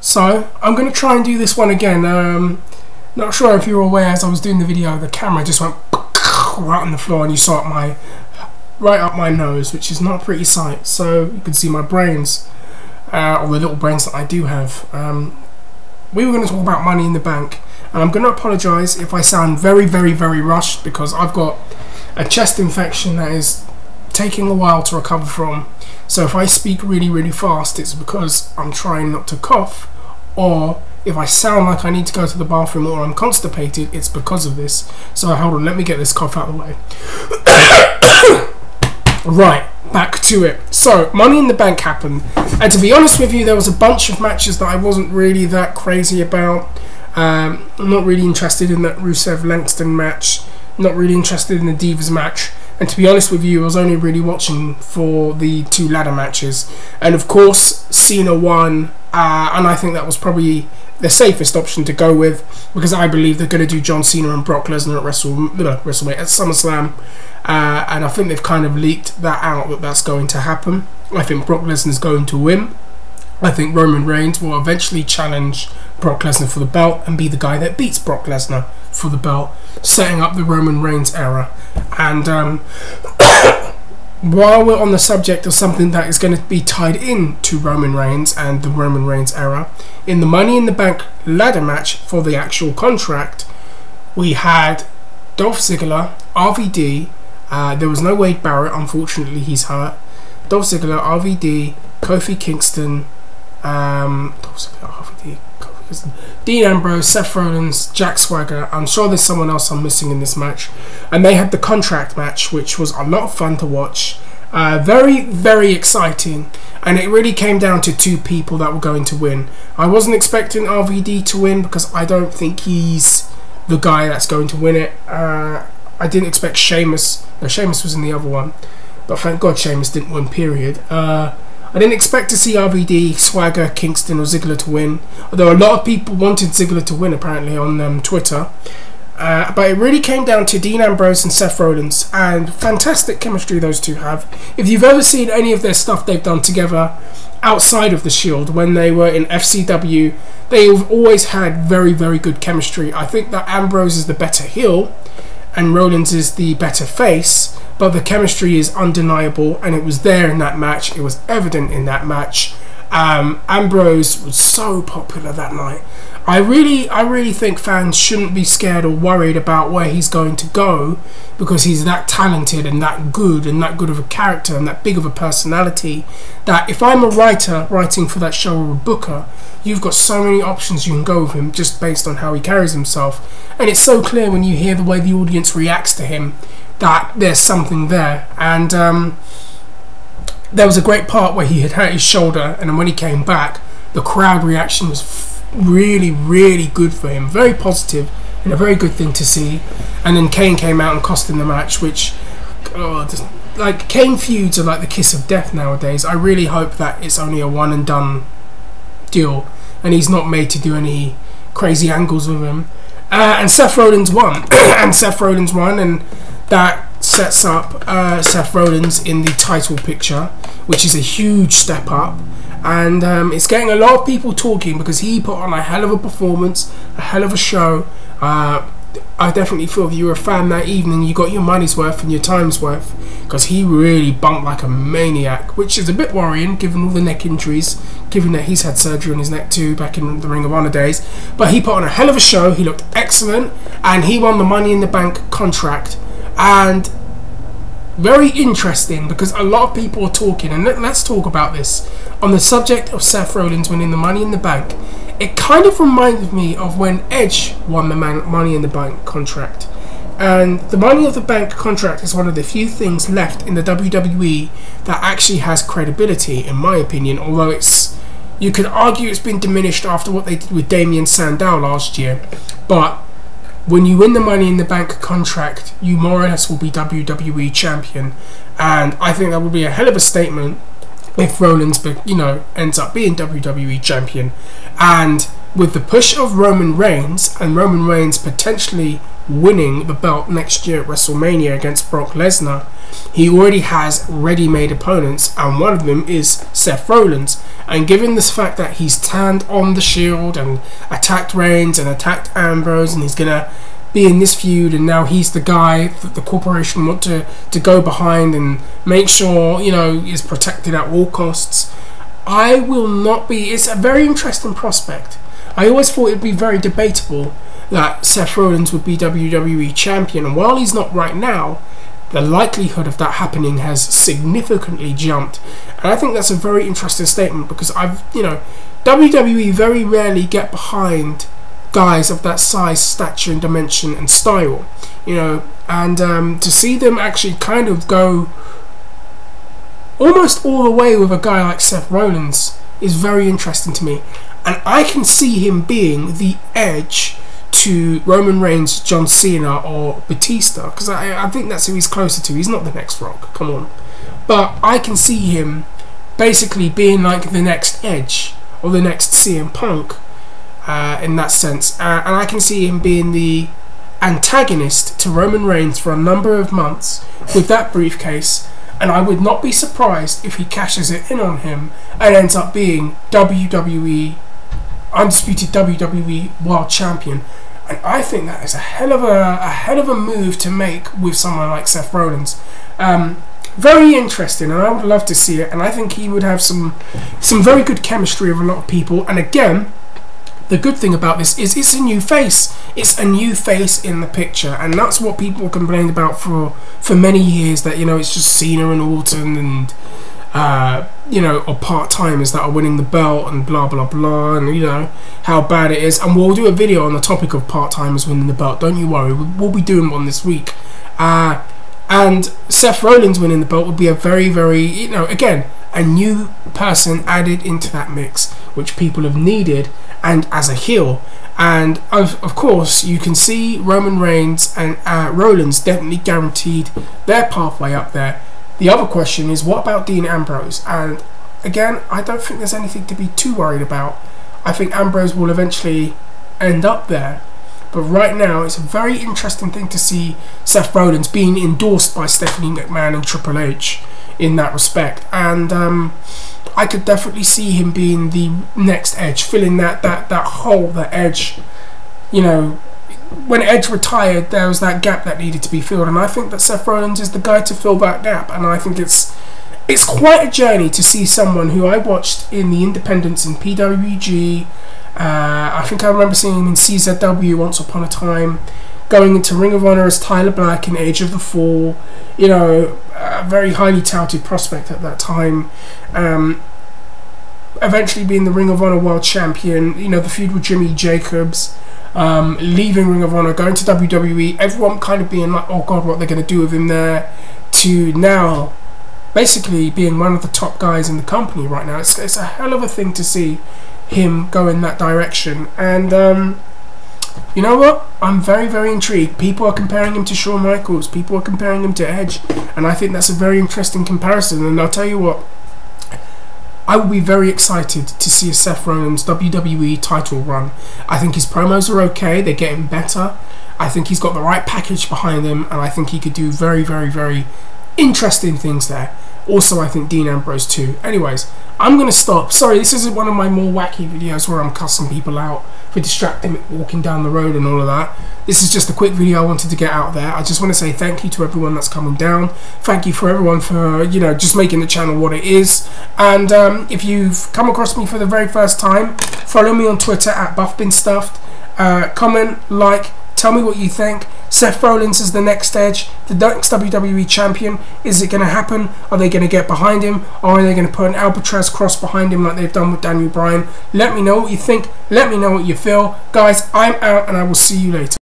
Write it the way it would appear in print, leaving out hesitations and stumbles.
So I'm going to try and do this one again. Not sure if you're aware, as I was doing the video, the camera just went right on the floor, and you saw it right up my nose, which is not a pretty sight. So you can see my brains, or the little brains that I do have. We were going to talk about Money in the Bank, and I'm going to apologise if I sound very rushed, because I've got a chest infection that is taking a while to recover from. So if I speak really fast, it's because I'm trying not to cough, or if I sound like I need to go to the bathroom or I'm constipated, it's because of this. So hold on, let me get this cough out of the way. Right, back to it. So Money in the Bank happened, and to be honest with you, there was a bunch of matches that I wasn't really that crazy about. I'm not really interested in that Rusev-Langston match, not really interested in the Divas match, and to be honest with you, I was only really watching for the 2 ladder matches. And of course, Cena won, and I think that was probably the safest option to go with, because I believe they're going to do John Cena and Brock Lesnar at WrestleMania, at SummerSlam, and I think they've kind of leaked that out, that that's going to happen. I think Brock Lesnar is going to win. I think Roman Reigns will eventually challenge Brock Lesnar for the belt and be the guy that beats Brock Lesnar for the belt, setting up the Roman Reigns era. And while we're on the subject of something that is going to be tied in to Roman Reigns and the Roman Reigns era, in the Money in the Bank ladder match for the actual contract, we had Dolph Ziggler, RVD, there was no Wade Barrett, unfortunately he's hurt, Dolph Ziggler, RVD, Kofi Kingston, Dean Ambrose, Seth Rollins, Jack Swagger. I'm sure there's someone else I'm missing in this match. And they had the contract match, which was a lot of fun to watch. Very exciting. And it really came down to 2 people that were going to win. I wasn't expecting RVD to win, because I don't think he's the guy that's going to win it. I didn't expect Sheamus. No, Sheamus was in the other one. But thank God Sheamus didn't win, period. I didn't expect to see RVD, Swagger, Kingston or Ziggler to win, although a lot of people wanted Ziggler to win apparently on Twitter. But it really came down to Dean Ambrose and Seth Rollins, and fantastic chemistry those 2 have. If you've ever seen any of their stuff they've done together outside of the Shield, when they were in FCW, they've always had very good chemistry. I think that Ambrose is the better heel and Rollins is the better face, but the chemistry is undeniable, and it was there in that match. It was evident in that match. Ambrose was so popular that night. I really think fans shouldn't be scared or worried about where he's going to go, because he's that talented and that good of a character and that big of a personality, that if I'm a writer writing for that show or a booker, you've got so many options you can go with him just based on how he carries himself. And it's so clear when you hear the way the audience reacts to him that there's something there. And there was a great part where he had hurt his shoulder, and then when he came back, the crowd reaction was really good for him, very positive, and a very good thing to see. And then Kane came out and cost him the match, which like, Kane feuds are like the kiss of death nowadays. I really hope that it's only a one and done deal, and he's not made to do any crazy angles with him. And Seth Rollins won. And that sets up Seth Rollins in the title picture, which is a huge step up. And it's getting a lot of people talking, because he put on a hell of a performance, a hell of a show. I definitely feel if you were a fan that evening, you got your money's worth and your time's worth, because he really bumped like a maniac, which is a bit worrying given all the neck injuries, given that he's had surgery on his neck too back in the Ring of Honor days. But he put on a hell of a show, he looked excellent, and he won the Money in the Bank contract. And very interesting, because a lot of people are talking, and let's talk about this, on the subject of Seth Rollins winning the Money in the Bank. It kind of reminded me of when Edge won the Money in the Bank contract. And the Money in the Bank contract is one of the few things left in the WWE that actually has credibility, in my opinion, although you could argue it's been diminished after what they did with Damien Sandow last year. But when you win the Money in the Bank contract, you more or less will be WWE champion, and I think that would be a hell of a statement if Rollins, ends up being WWE champion. And with the push of Roman Reigns, and Roman Reigns potentially winning the belt next year at WrestleMania against Brock Lesnar, he already has ready-made opponents, and one of them is Seth Rollins. And given this fact that he's turned on the Shield and attacked Reigns and attacked Ambrose, and he's gonna be in this feud, and now he's the guy that the corporation want to go behind and make sure is protected at all costs, I will not be. It's a very interesting prospect. I always thought it'd be very debatable that Seth Rollins would be WWE champion, and while he's not right now, the likelihood of that happening has significantly jumped. And I think that's a very interesting statement, because WWE very rarely get behind guys of that size, stature and dimension and style, and to see them actually kind of go almost all the way with a guy like Seth Rollins is very interesting to me. And I can see him being the edge to Roman Reigns, John Cena or Batista, because I think that's who he's closer to. He's not the next Rock, come on. But I can see him basically being like the next Edge or the next CM Punk in that sense. And I can see him being the antagonist to Roman Reigns for a number of months with that briefcase. And I would not be surprised if he cashes it in on him and ends up being undisputed WWE World Champion. And I think that is a hell of a move to make with someone like Seth Rollins. Very interesting, and I would love to see it. And I think he would have some very good chemistry with a lot of people. And again, the good thing about this is it's a new face. It's a new face in the picture, and that's what people complained about for many years. That it's just Cena and Orton and or part-timers that are winning the belt and blah blah blah, and how bad it is. And we'll do a video on the topic of part-timers winning the belt. Don't you worry, we'll be doing one this week. And Seth Rollins winning the belt would be a very, very, again, a new person added into that mix, which people have needed, and as a heel. And of course, you can see Roman Reigns and Rollins definitely guaranteed their pathway up there. The other question is, what about Dean Ambrose? And again, I don't think there's anything to be too worried about. I think Ambrose will eventually end up there. But right now, it's a very interesting thing to see Seth Rollins being endorsed by Stephanie McMahon and Triple H in that respect. And I could definitely see him being the next Edge, filling that hole that Edge, when Edge retired, there was that gap that needed to be filled. And I think that Seth Rollins is the guy to fill that gap. And I think it's quite a journey to see someone who I watched in the independents in PWG. I think I remember seeing him in CZW once upon a time, going into Ring of Honor as Tyler Black in Age of the Fall, a very highly touted prospect at that time, eventually being the Ring of Honor World Champion, the feud with Jimmy Jacobs, leaving Ring of Honor, going to WWE, everyone kind of being like, oh god, what they're going to do with him there, to now basically being one of the top guys in the company right now. It's a hell of a thing to see him go in that direction. And you know what, I'm very, very intrigued. People are comparing him to Shawn Michaels, people are comparing him to Edge, and I think that's a very interesting comparison. And I'll tell you what, I will be very excited to see a Seth Rollins WWE title run. I think his promos are okay, they're getting better. I think he's got the right package behind him, and I think he could do very, very, very interesting things there. Also, I think Dean Ambrose too. Anyways, I'm going to stop. Sorry, this isn't one of my more wacky videos where I'm cussing people out for distracting walking down the road and all of that. This is just a quick video I wanted to get out there. I just want to say thank you to everyone that's coming down. Thank you for everyone for, just making the channel what it is. And if you've come across me for the very first time, follow me on Twitter at BuffBeenStuffed. Comment, like, tell me what you think. Seth Rollins is the next Edge, the next WWE champion. Is it going to happen? Are they going to get behind him? Or are they going to put an Albatross cross behind him like they've done with Daniel Bryan? Let me know what you think. Let me know what you feel. Guys, I'm out, and I will see you later.